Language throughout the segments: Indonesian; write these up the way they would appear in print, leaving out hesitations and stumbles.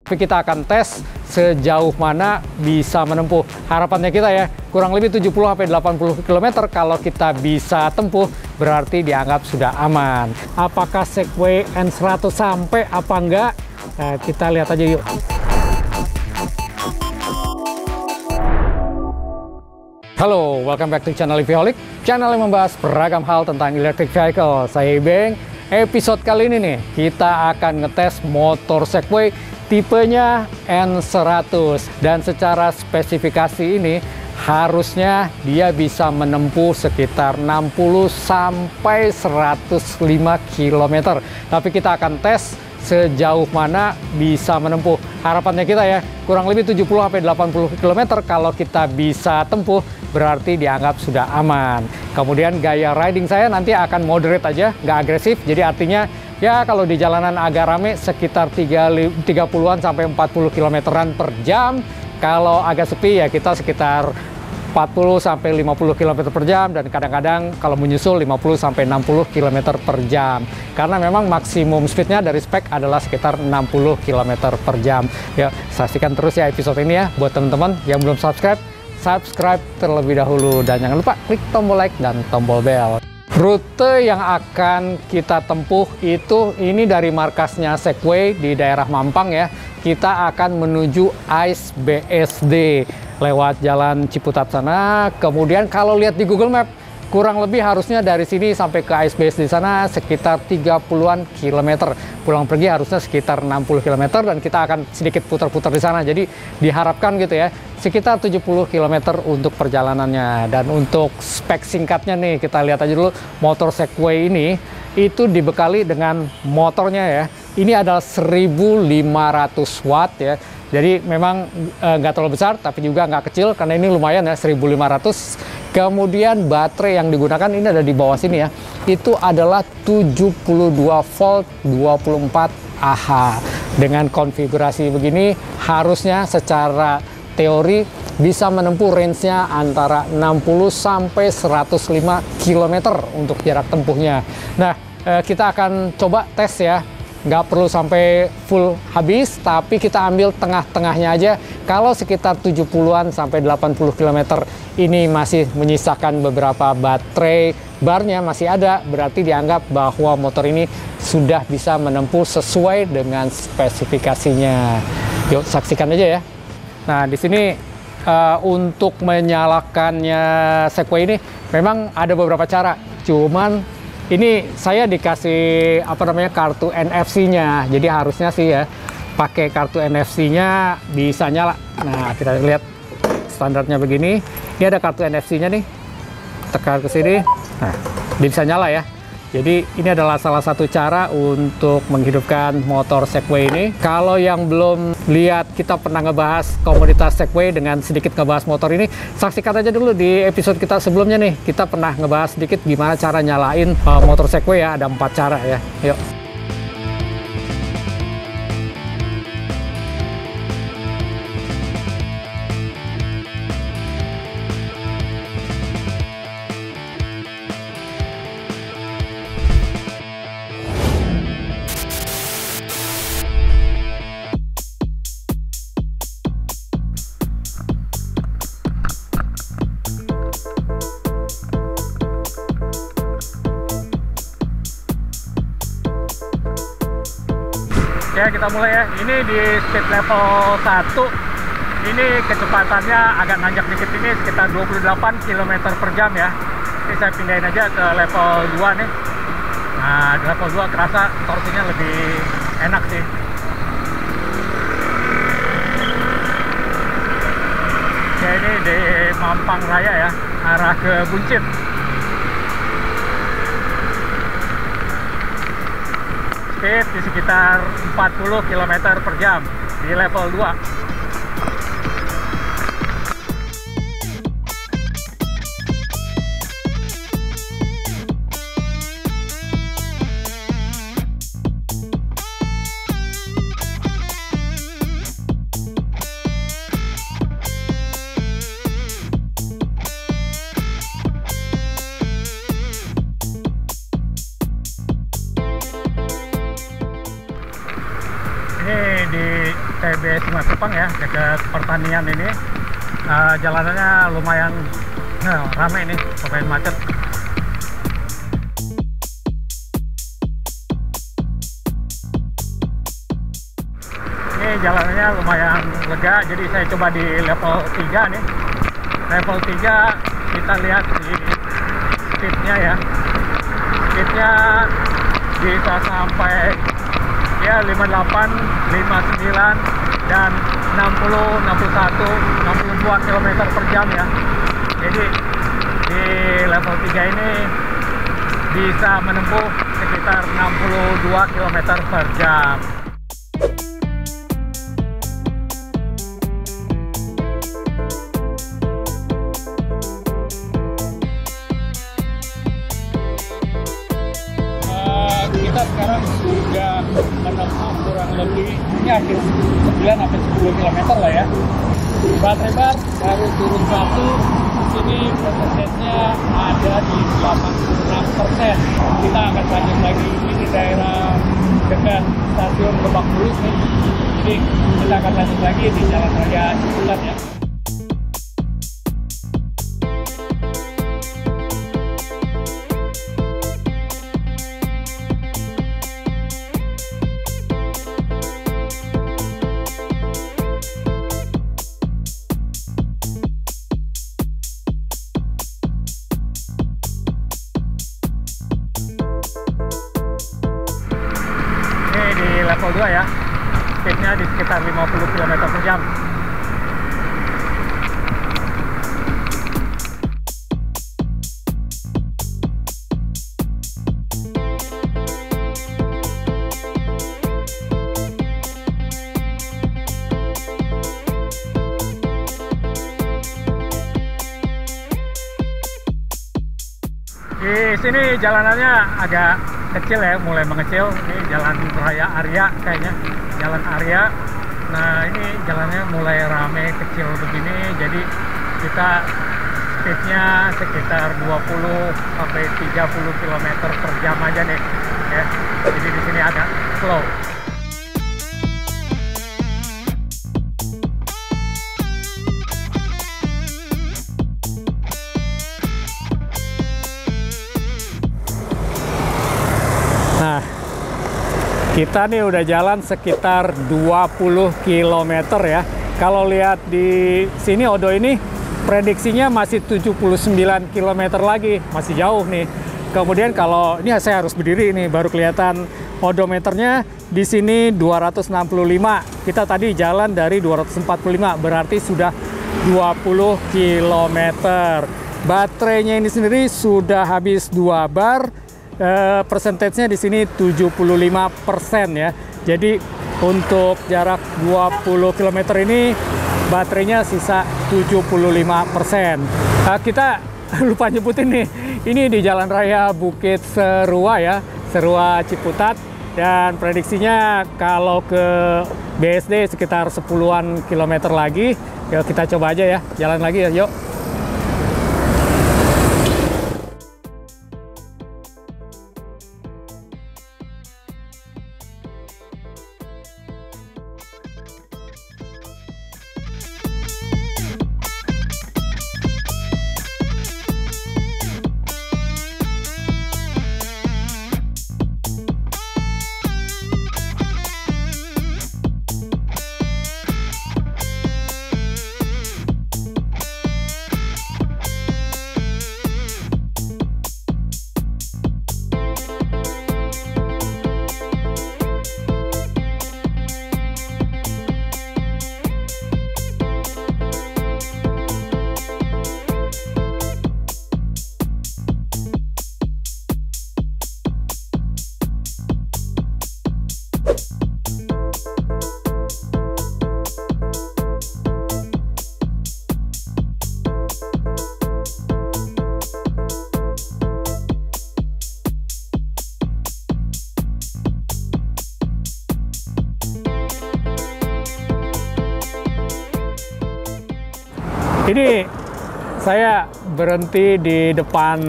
Tapi kita akan tes sejauh mana bisa menempuh. Harapannya kita ya, kurang lebih 70-80 km kalau kita bisa tempuh, berarti dianggap sudah aman. Apakah Segway N100 sampai apa enggak? Nah, kita lihat aja yuk. Halo, welcome back to channel EVholic, channel yang membahas beragam hal tentang electric vehicle. Saya Ibeng. Episode kali ini nih, kita akan ngetes motor Segway tipenya N100. Dan secara spesifikasi ini, harusnya dia bisa menempuh sekitar 60 sampai 105 km. Tapi kita akan tes sejauh mana bisa menempuh. Harapannya kita ya, kurang lebih 70-80 km kalau kita bisa tempuh, berarti dianggap sudah aman. Kemudian gaya riding saya nanti akan moderate aja, nggak agresif. Jadi artinya ya kalau di jalanan agak rame sekitar 30-an sampai 40 km/an per jam. Kalau agak sepi ya kita sekitar 40 sampai 50 km per jam, dan kadang-kadang kalau menyusul 50 sampai 60 km per jam. Karena memang maksimum speednya dari spek adalah sekitar 60 km per jam. Ya, saksikan terus ya episode ini ya. Buat teman-teman yang belum subscribe, subscribe terlebih dahulu. Dan jangan lupa klik tombol like dan tombol bell. Rute yang akan kita tempuh itu ini dari markasnya Segway di daerah Mampang ya. Kita akan menuju AIS BSD lewat jalan Ciputat sana. Kemudian kalau lihat di Google Map, kurang lebih harusnya dari sini sampai ke AIS BSD sana sekitar 30-an kilometer. Pulang pergi harusnya sekitar 60 km, dan kita akan sedikit putar-putar di sana. Jadi diharapkan gitu ya, sekitar 70 km untuk perjalanannya. Dan untuk spek singkatnya nih, kita lihat aja dulu motor Segway ini. Itu dibekali dengan motornya ya. Ini adalah 1500 watt ya. Jadi memang nggak terlalu besar, tapi juga nggak kecil, karena ini lumayan ya, 1500. Kemudian baterai yang digunakan ini ada di bawah sini ya. Itu adalah 72 volt 24 Ah. Dengan konfigurasi begini, harusnya secara teori bisa menempuh range-nya antara 60 sampai 105 km untuk jarak tempuhnya. Nah, kita akan coba tes ya. Nggak perlu sampai full habis, tapi kita ambil tengah-tengahnya aja. Kalau sekitar 70-an sampai 80 km ini masih menyisakan beberapa baterai, barnya masih ada, berarti dianggap bahwa motor ini sudah bisa menempuh sesuai dengan spesifikasinya. Yuk saksikan aja ya. Nah, di sini untuk menyalakannya Segway ini memang ada beberapa cara. Cuman ini saya dikasih kartu NFC-nya. Jadi harusnya sih ya pakai kartu NFC-nya bisa nyala. Nah, kita lihat standarnya begini. Ini ada kartu NFC-nya nih. Tekan ke sini. Nah, dia bisa nyala ya. Jadi ini adalah salah satu cara untuk menghidupkan motor Segway ini. Kalau yang belum lihat, kita pernah ngebahas komoditas Segway dengan sedikit ngebahas motor ini. Saksikan aja dulu di episode kita sebelumnya nih. Kita pernah ngebahas sedikit gimana cara nyalain motor Segway ya. Ada 4 cara ya. Yuk. Ya, kita mulai ya. Ini di speed level 1. Ini kecepatannya agak nanjak dikit, ini sekitar 28 km per jam ya. Ini saya pindahin aja ke level 2 nih. Nah, di level 2 kerasa torsinya lebih enak sih. Ya, ini di Mampang Raya ya, arah ke Buncit. Speed di sekitar 40 km per jam di level 2. Ini di TBB Simatupang ya, dekat pertanian ini. Jalanannya lumayan ramai nih, lumayan macet. Ini jalanannya lumayan lega, jadi saya coba di level 3 nih. Level 3 kita lihat di speednya ya. Speednya bisa sampai ya 58, 59 dan 60, 61, 62 km per jam ya. Jadi di level 3 ini bisa menempuh sekitar 62 km per jam. Kita sekarang sudah menempuh kurang lebih ini hampir 9 sampai 10 km lah ya. Baterai bar baru turun 1, sini persentasenya ada di 86%. Kita akan lanjut lagi ini di daerah dekat stasiun Lebak Bulus nih. Jadi kita akan lanjut lagi di Jalan Raya Ciputat ya. Di level 2 ya, speednya di sekitar 50 km per jam. Di sini jalanannya agak kecil ya, mulai mengecil. Ini jalan raya Arya kayaknya, jalan Arya. Nah ini jalannya mulai rame kecil begini, jadi kita speednya sekitar 20 sampai 30 km per jam aja nih ya. Jadi di sini agak slow. Nah, kita nih udah jalan sekitar 20 km ya. Kalau lihat di sini odo ini prediksinya masih 79 km lagi, masih jauh nih. Kemudian kalau ini saya harus berdiri nih baru kelihatan odometernya di sini 265. Kita tadi jalan dari 245, berarti sudah 20 km. Baterainya ini sendiri sudah habis 2 bar. Persentasenya di sini 75% ya. Jadi untuk jarak 20 km ini baterainya sisa 75%. Kita lupa nyebutin nih, ini di Jalan Raya Bukit Serua ya, Serua Ciputat, dan prediksinya kalau ke BSD sekitar 10-an kilometer lagi. Yuk kita coba aja ya, jalan lagi ya, yuk. Ini saya berhenti di depan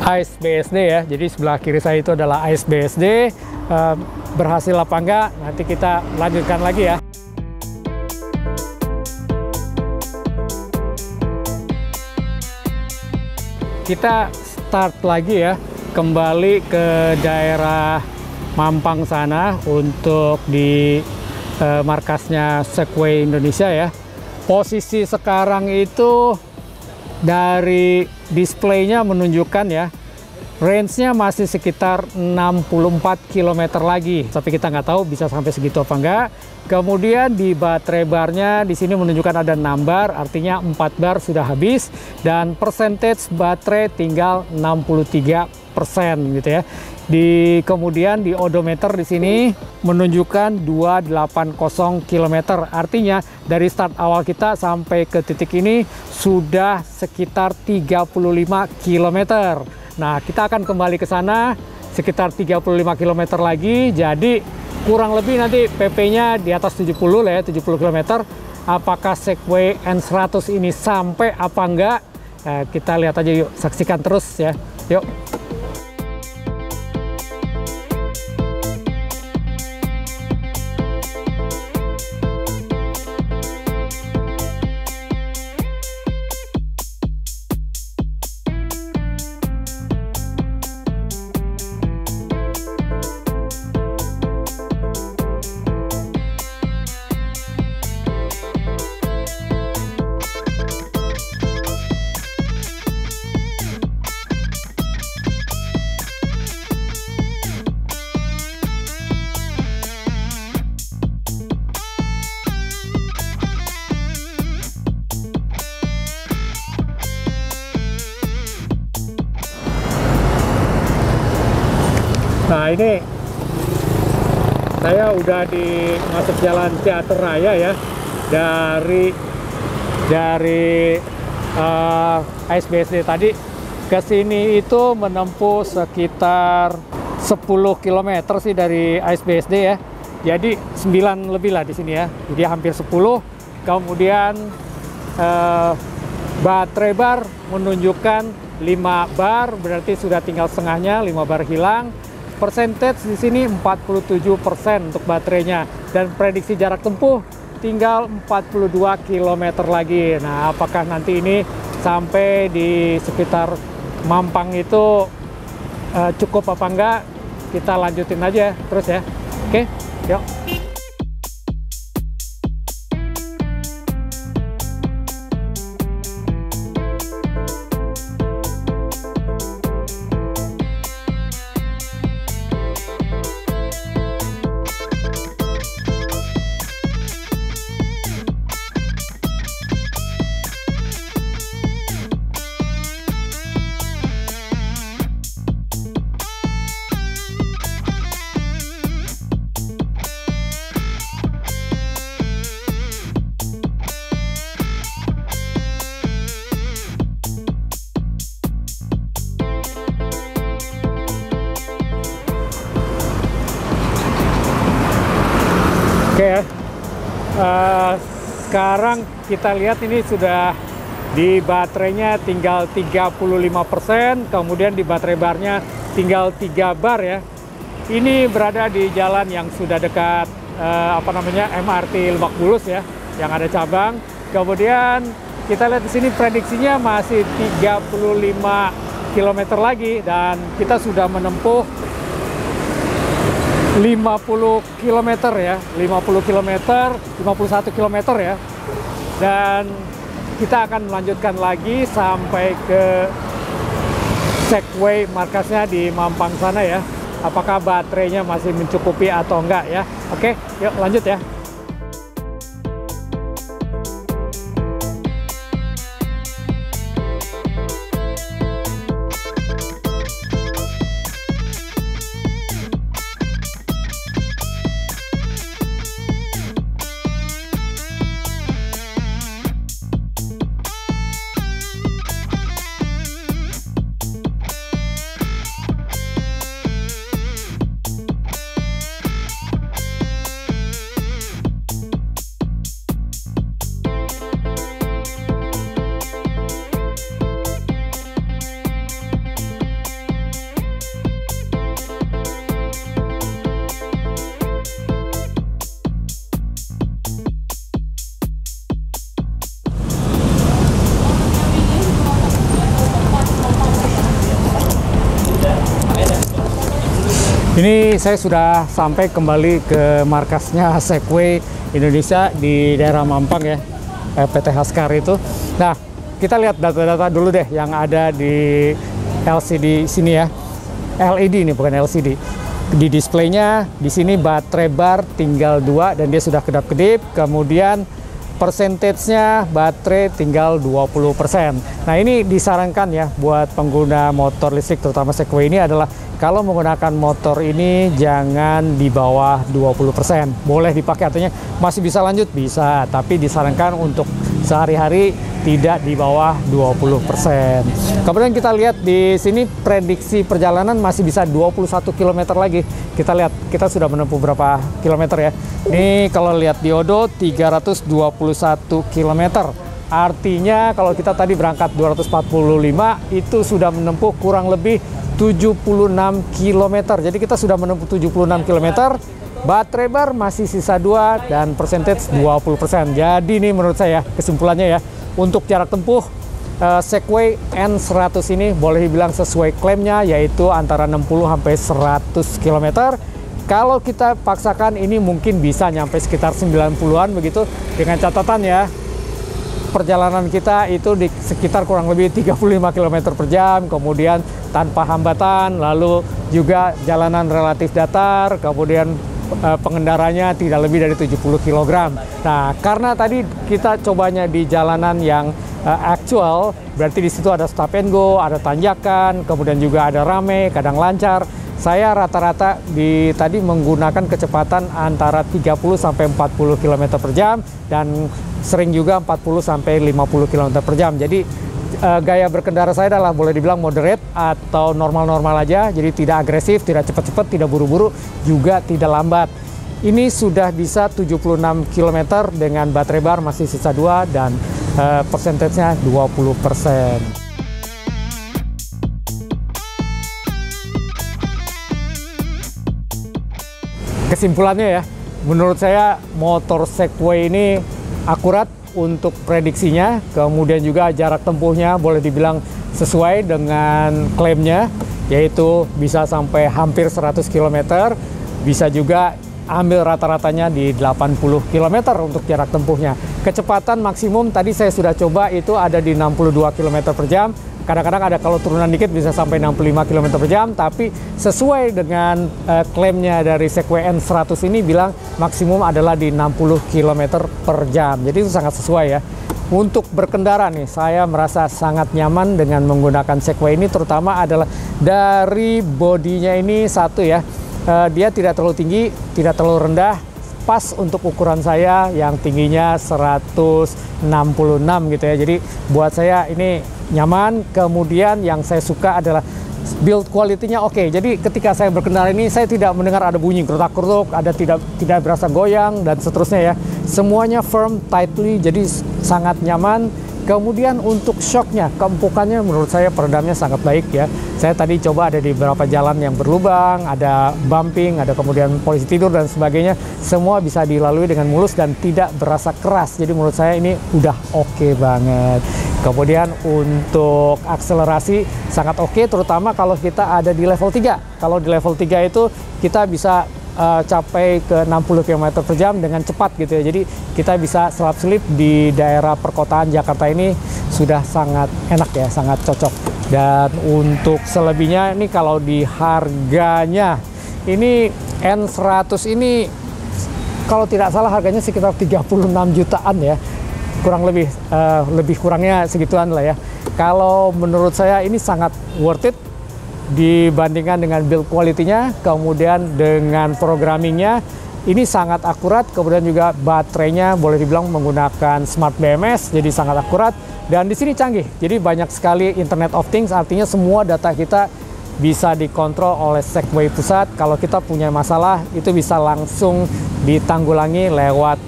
AIS BSD ya. Jadi sebelah kiri saya itu adalah AIS BSD. Berhasil apa enggak? Nanti kita lanjutkan lagi ya. kita start lagi ya, kembali ke daerah Mampang sana untuk di markasnya Segway Indonesia ya. Posisi sekarang itu dari displaynya menunjukkan ya, range-nya masih sekitar 64 km lagi, tapi kita nggak tahu bisa sampai segitu apa enggak. Kemudian di baterai barnya di sini menunjukkan ada 6 bar, artinya 4 bar sudah habis, dan percentage baterai tinggal 63% gitu ya. Kemudian di odometer di sini menunjukkan 280 km, artinya dari start awal kita sampai ke titik ini sudah sekitar 35 km. Nah, kita akan kembali ke sana sekitar 35 km lagi, jadi kurang lebih nanti PP-nya di atas 70 lah ya, 70 km. Apakah Segway N100 ini sampai apa enggak? Kita lihat aja yuk, saksikan terus ya. Yuk. Nah, ini saya udah di masuk jalan Teater Raya ya, dari ASBSD tadi ke sini itu menempuh sekitar 10 km sih dari ASBSD ya. Jadi 9 lebih lah di sini ya. Jadi hampir 10. Kemudian baterai bar menunjukkan 5 bar, berarti sudah tinggal setengahnya, 5 bar hilang. Percentage di sini 47% untuk baterainya, dan prediksi jarak tempuh tinggal 42 km lagi. Nah, apakah nanti ini sampai di sekitar Mampang itu cukup apa enggak? Kita lanjutin aja terus ya. Oke, yuk. Oke ya, sekarang kita lihat ini sudah di baterainya tinggal 35%, kemudian di baterai barnya tinggal 3 bar ya. Ini berada di jalan yang sudah dekat MRT Lebak Bulus ya, yang ada cabang. Kemudian kita lihat di sini prediksinya masih 35 km lagi, dan kita sudah menempuh 50 km ya, 50 km, 51 km ya. Dan kita akan melanjutkan lagi sampai ke Segway markasnya di Mampang sana ya. Apakah baterainya masih mencukupi atau enggak ya. Oke, yuk lanjut ya. Ini saya sudah sampai kembali ke markasnya Segway Indonesia di daerah Mampang ya, PT Haskar itu. Nah, kita lihat data-data dulu deh yang ada di LCD sini ya. LED ini bukan LCD. Di displaynya di sini baterai bar tinggal 2 dan dia sudah kedap-kedip. Kemudian persentasenya baterai tinggal 20%. Nah, ini disarankan ya buat pengguna motor listrik terutama Segway ini adalah kalau menggunakan motor ini jangan di bawah 20%. Boleh dipakai, artinya masih bisa lanjut, bisa, tapi disarankan untuk sehari-hari tidak di bawah 20%. Kemudian kita lihat di sini prediksi perjalanan masih bisa 21 km lagi. Kita lihat, kita sudah menempuh berapa kilometer ya. Ini kalau lihat diodo 321 km. Artinya kalau kita tadi berangkat 245 itu sudah menempuh kurang lebih 76 km. Jadi kita sudah menempuh 76 km. Baterai bar masih sisa 2 dan persentage 20%. Jadi ini menurut saya kesimpulannya ya, untuk jarak tempuh Segway N100 ini boleh dibilang sesuai klaimnya, yaitu antara 60 sampai 100 km. Kalau kita paksakan ini mungkin bisa nyampe sekitar 90-an begitu, dengan catatan ya perjalanan kita itu di sekitar kurang lebih 35 km per jam, kemudian tanpa hambatan, lalu juga jalanan relatif datar, kemudian pengendaranya tidak lebih dari 70 kg. Nah, karena tadi kita cobanya di jalanan yang actual, berarti di situ ada stop and go, ada tanjakan, kemudian juga ada rame, kadang lancar. Saya rata-rata tadi menggunakan kecepatan antara 30 sampai 40 km per jam dan sering juga 40 sampai 50 km per jam. Jadi gaya berkendara saya adalah boleh dibilang moderate atau normal-normal aja. Jadi tidak agresif, tidak cepat-cepat, tidak buru-buru, juga tidak lambat. Ini sudah bisa 76 km dengan baterai bar masih sisa 2 dan persentasenya 20%. Kesimpulannya ya, menurut saya motor Segway ini akurat untuk prediksinya, kemudian juga jarak tempuhnya boleh dibilang sesuai dengan klaimnya, yaitu bisa sampai hampir 100 km, bisa juga ambil rata-ratanya di 80 km untuk jarak tempuhnya. Kecepatan maksimum tadi saya sudah coba itu ada di 62 km per jam. Kadang-kadang ada kalau turunan dikit bisa sampai 65 km per jam, tapi sesuai dengan klaimnya dari Segway N100 ini bilang maksimum adalah di 60 km per jam. Jadi itu sangat sesuai ya. Untuk berkendara nih, saya merasa sangat nyaman dengan menggunakan Segway ini, terutama adalah dari bodinya ini satu ya. Dia tidak terlalu tinggi, tidak terlalu rendah, pas untuk ukuran saya yang tingginya 166 gitu ya. Jadi buat saya ini nyaman. Kemudian yang saya suka adalah build quality-nya oke. Jadi ketika saya berkendara ini saya tidak mendengar ada bunyi kerutak-kerutuk, ada tidak berasa goyang dan seterusnya ya. Semuanya firm, tightly, jadi sangat nyaman. Kemudian untuk shocknya, keempukannya menurut saya peredamnya sangat baik ya. Saya tadi coba ada di beberapa jalan yang berlubang, ada bumping, ada kemudian polisi tidur dan sebagainya. Semua bisa dilalui dengan mulus dan tidak berasa keras. Jadi menurut saya ini udah oke banget. Kemudian untuk akselerasi sangat oke, terutama kalau kita ada di level 3. Kalau di level 3 itu kita bisa capai ke 60 km per jam dengan cepat gitu ya. Jadi kita bisa selap-selip di daerah perkotaan Jakarta ini sudah sangat enak ya, sangat cocok. Dan untuk selebihnya ini kalau di harganya, ini N100 ini kalau tidak salah harganya sekitar 36 jutaan ya. Kurang lebih kurangnya segituan lah ya. Kalau menurut saya ini sangat worth it dibandingkan dengan build quality-nya, kemudian dengan programmingnya ini sangat akurat, kemudian juga baterainya boleh dibilang menggunakan smart BMS, jadi sangat akurat, dan di sini canggih, jadi banyak sekali Internet of Things, artinya semua data kita bisa dikontrol oleh Segway pusat. Kalau kita punya masalah itu bisa langsung ditanggulangi lewat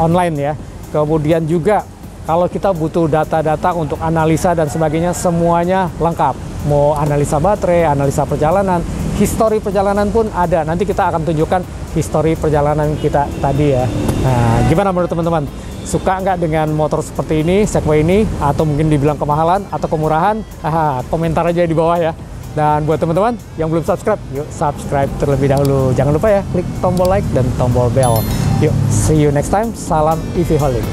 online ya. Kemudian juga kalau kita butuh data-data untuk analisa dan sebagainya, semuanya lengkap. Mau analisa baterai, analisa perjalanan, histori perjalanan pun ada. Nanti kita akan tunjukkan histori perjalanan kita tadi ya. Nah, gimana menurut teman-teman? Suka nggak dengan motor seperti ini, Segway ini? Atau mungkin dibilang kemahalan atau kemurahan? Komentar aja di bawah ya. Dan buat teman-teman yang belum subscribe, yuk subscribe terlebih dahulu. Jangan lupa ya, klik tombol like dan tombol bell. Yuk, see you next time. Salam EV Holic.